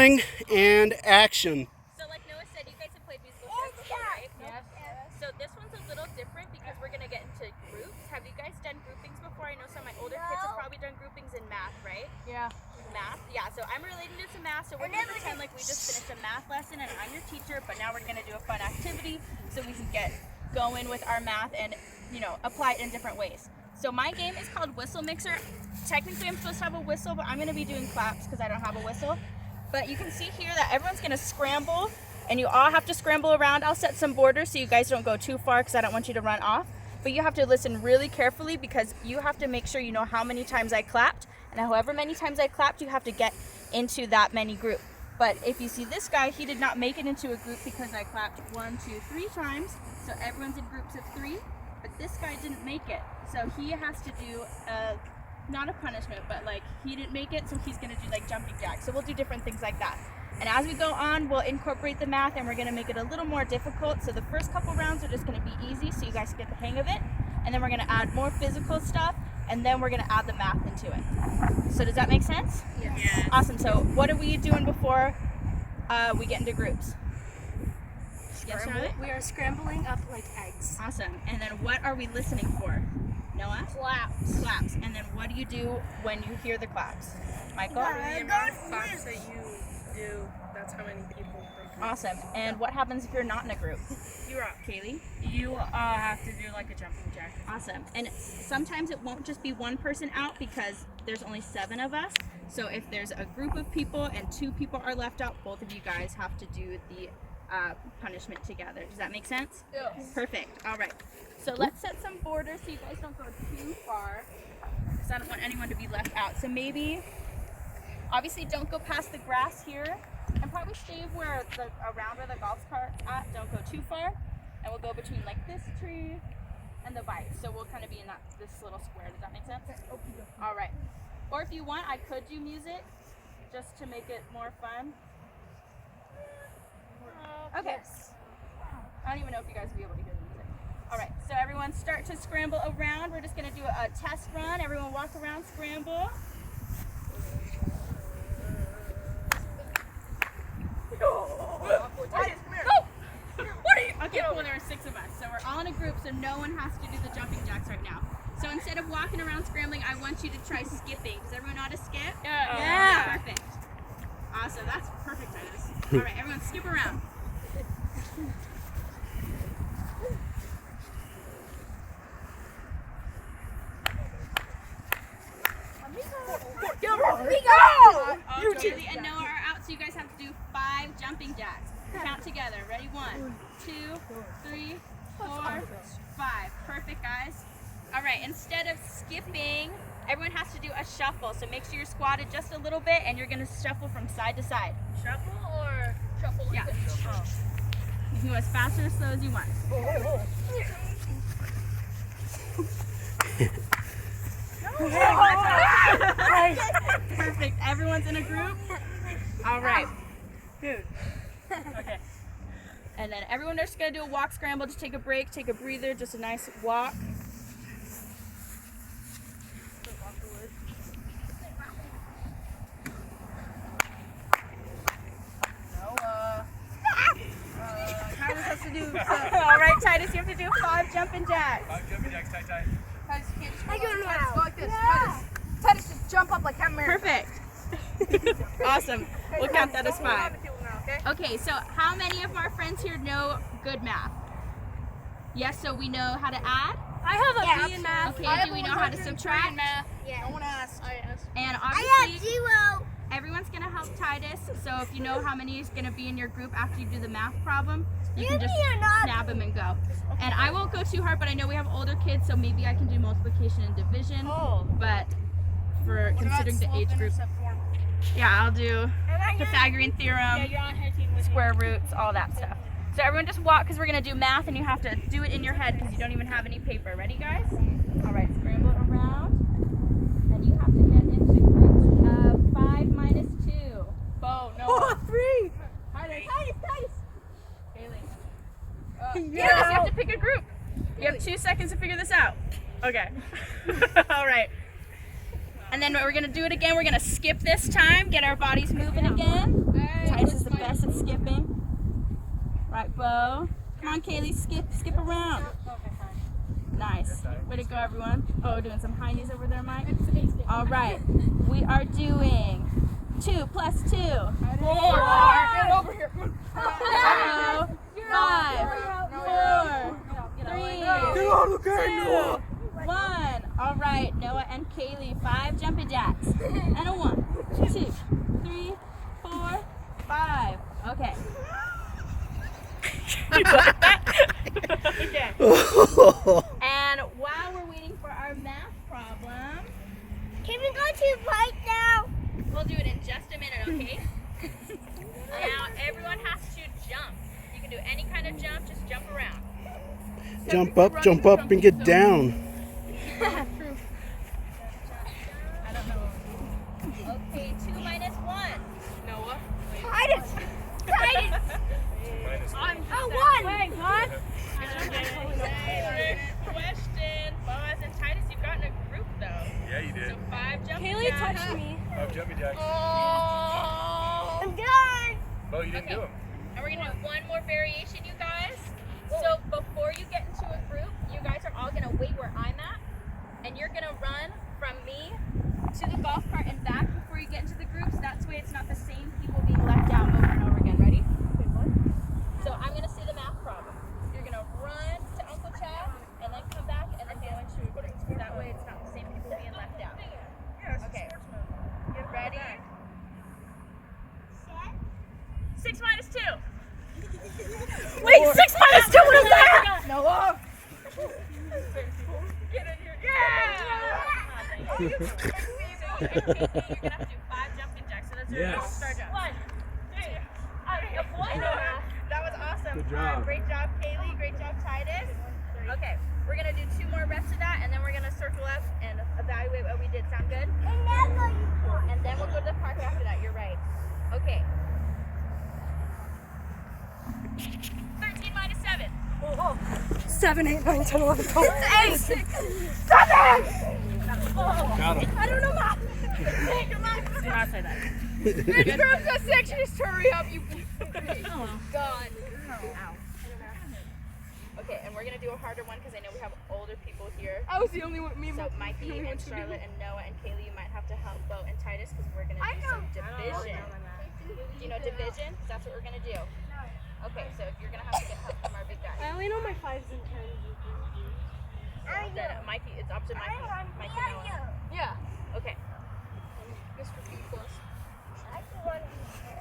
Rolling and action. So like Noah said, you guys have played musical chairs before, right? Yes. So this one's a little different because we're going to get into groups. Have you guys done groupings before? I know some of my older kids have probably done groupings in math, right? Yeah. Math? Yeah, so I'm relating to some math, so we're going to pretend like we just finished a math lesson and I'm your teacher, but now we're going to do a fun activity so we can get going with our math and, you know, apply it in different ways. So my game is called Whistle Mixer. Technically I'm supposed to have a whistle, but I'm going to be doing claps because I don't have a whistle. But you can see here that everyone's going to scramble, and you all have to scramble around. I'll set some borders so you guys don't go too far because I don't want you to run off. But you have to listen really carefully because you have to make sure you know how many times I clapped. And however many times I clapped, you have to get into that many group. But if you see this guy, he did not make it into a group because I clapped 1, 2, 3 times. So everyone's in groups of 3. But this guy didn't make it. So he has to do not a punishment, but like he didn't make it, so he's gonna do like jumping jacks. So we'll do different things like that. And as we go on, we'll incorporate the math and we're gonna make it a little more difficult. So the first couple rounds are just gonna be easy so you guys get the hang of it. And then we're gonna add more physical stuff and then we're gonna add the math into it. So does that make sense? Yes. Yeah. Awesome, so what are we doing before we get into groups? Yes, Charlotte? We are scrambling up like eggs. Awesome, and then what are we listening for? Noah? Claps. Claps. And then what do you do when you hear the claps? Michael? The amount of claps that you do, that's how many people per group. Awesome. And what happens if you're not in a group? You're up. Kaylee? You have to do like a jumping jack. Awesome. And sometimes it won't just be one person out because there's only 7 of us. So if there's a group of people and 2 people are left out, both of you guys have to do the punishment together. Does that make sense? Yes. Perfect. All right. So let's set some borders so you guys don't go too far because I don't want anyone to be left out. So maybe, obviously don't go past the grass here and probably stay around where the golf cart's at. Don't go too far. And we'll go between like this tree and the bike. So we'll kind of be in this little square. Does that make sense? All right. Or if you want, I could do music just to make it more fun. Okay. I don't even know if you guys will be able to hear the music. All right, so everyone start to scramble around. We're just going to do a test run. Everyone walk around, scramble. Okay, cool, there are 6 of us. So we're all in a group, so no one has to do the jumping jacks right now. So instead of walking around scrambling, I want you to try skipping. Does everyone know how to skip? Yeah. Perfect. Awesome, that's perfect, Titus. All right, everyone skip around. Julie and Noah are out, so you guys have to do 5 jumping jacks. Count together. Ready? 1, 2, 3, 4, 5. Perfect, guys. All right, instead of skipping, everyone has to do a shuffle. So make sure you're squatted just a little bit, and you're going to shuffle from side to side. Shuffle or shuffle? Yeah. You can go as fast or as slow as you want. Perfect. Everyone's in a group. All right. Dude. Okay. And then everyone just gonna do a walk scramble. Just take a break, take a breather, just a nice walk. Titus has to do. All right, Titus, you have to do 5 jumping jacks. 5 jumping jacks, tight. Titus, you can't just I don't know Titus, how. go like this. Yeah. Titus, just jump up like Captain America. Perfect. Awesome. We'll count that as 5. Okay? Okay, so how many of our friends here know good math? Yes, so we know how to add? I have a B in math. Okay, do we know how to subtract? No one asked. I asked. And I obviously, have 0. everyone's going to help Titus, so if you know how many is going to be in your group after you do the math problem, you can just snap them and go. And I won't go too hard, but I know we have older kids, so maybe I can do multiplication and division. But for considering the age group, yeah, I'll do Pythagorean theorem, square roots, all that stuff. So everyone just walk because we're going to do math and you have to do it in your head because you don't even have any paper. Ready, guys? All right, scramble around. And you have to get into groups of 5 minus 2. Bo, no. Oh, 3. Titus. Kaylee. You have to pick a group. You have 2 seconds to figure this out. Okay. All right. And then we're going to do it again. We're going to skip this time, get our bodies moving again. skipping. Right, Bo. Come on, Kaylee, skip around. Nice. Way to go, everyone. Oh, doing some high knees over there, Mike. All right, we are doing 2 plus 2. 4. Get over here. 5, 4, 3, 2, 1. All right, Noah and Kaylee, 5 jumping jacks. And a 1, 2, 3, 4, 5. Okay. Okay. And while we're waiting for our math problem, Can we go to right now? we'll do it in just a minute, okay? Now, everyone has to jump. You can do any kind of jump, just jump around. Jump up, and get down. I don't know. Okay, 2 minus 1. Noah. Titus! Titus! Oh, 1! Wait, what? Question. Boaz and Titus, you've gotten a group though. Yeah, you did. So 5 jumping Kaylee jacks. touched me. 5 jumping jacks. I'm done! Oh, you didn't do them. And we're gonna do one more variation, you guys. So before you get into a group, you guys are all gonna wait where I'm at, and you're gonna run from me to the golf cart and back before you get into the groups. That's way it's not the same people being left out over and over again. Ready? So I'm gonna say the math problem. You're gonna run to Uncle Chad and then come back and then go into a group. That way it's not the same people being left out. Okay. Get ready. 6 minus 2. Wait, 6 minus 2, what is that? Noah. Get in here. Yeah! You're gonna have to do 5 jumping jacks. So that's your Yes. star jump. 1, 2. What? That was awesome. Good job. Great job, Kaylee. Great job, Titus. Okay, we're gonna do 2 more reps of that, and then we're gonna circle up and evaluate what we did. Sound good? And then we'll go to the park after that. You're right. Okay. 13 minus 7. 7, 8, 9, 10, 11, 12. 8! 7! Got him. I don't know math. Come on. Do not say that. It's groups of 6, just hurry up, you God. Okay, and we're gonna do a harder one because I know we have older people here. I was the only one. Me and So Mikey and Charlotte and Noah and Kaylee, you might have to help Bo and Titus because we're gonna do some division. Do you know division? That's what we're gonna do. Okay, so you're gonna have to get help from our big guy. I only know my 5s and 10s. Then Mikey, it's up to Mikey. Mikey and Noah. Yeah. Okay. Mr. P plus.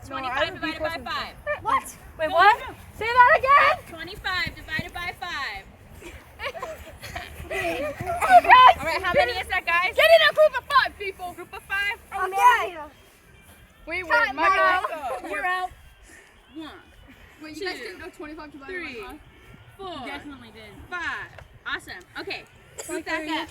25 divided by 5. What? Wait, what? Say that again! 25 divided by 5. Oh, God! All right, how many is that, guys? Get in a group of 5 people. Group of 5. Okay. Wait, Time my guy. out. You're out. 1, Wait, you guys didn't know 25 divided 3, by 4. Definitely did. 5. Awesome. Okay. Group back up.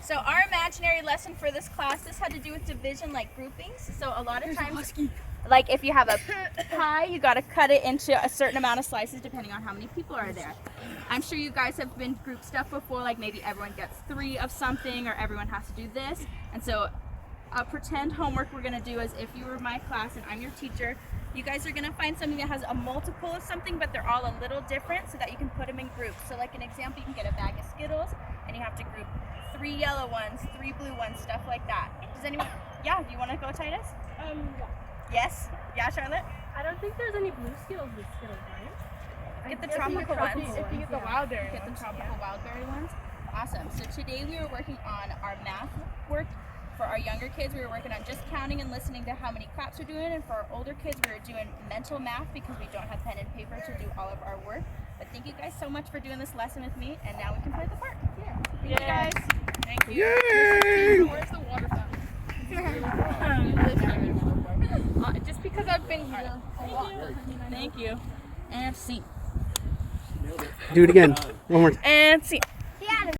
So our imaginary lesson for this class, this had to do with division, like groupings. So a lot of times, like if you have a pie, you got to cut it into a certain amount of slices depending on how many people are there. I'm sure you guys have been group stuff before, like maybe everyone gets 3 of something or everyone has to do this. And so a pretend homework we're going to do is if you were my class and I'm your teacher, you guys are going to find something that has a multiple of something, but they're all a little different so that you can put them in groups. So like an example, you can get a bag of Skittles and you have to group 3 yellow ones, 3 blue ones, stuff like that. Does anyone, yeah, do you want to go, Titus? Yeah. Yes? Yeah, Charlotte? I don't think there's any blue Skittles with Skittles, right? Get the tropical ones. If you get the wild berry Get the ones, tropical wild berry ones. Awesome. So today we were working on our math work. For our younger kids, we were working on just counting and listening to how many claps we're doing. And for our older kids, we were doing mental math because we don't have pen and paper to do all of our work. But thank you guys so much for doing this lesson with me. And now we can play at the park. Thank you guys. Thank you. Yay! Where's the water fountain? Just because I've been here a lot. Thank you. And see. Do it again. One more. And see.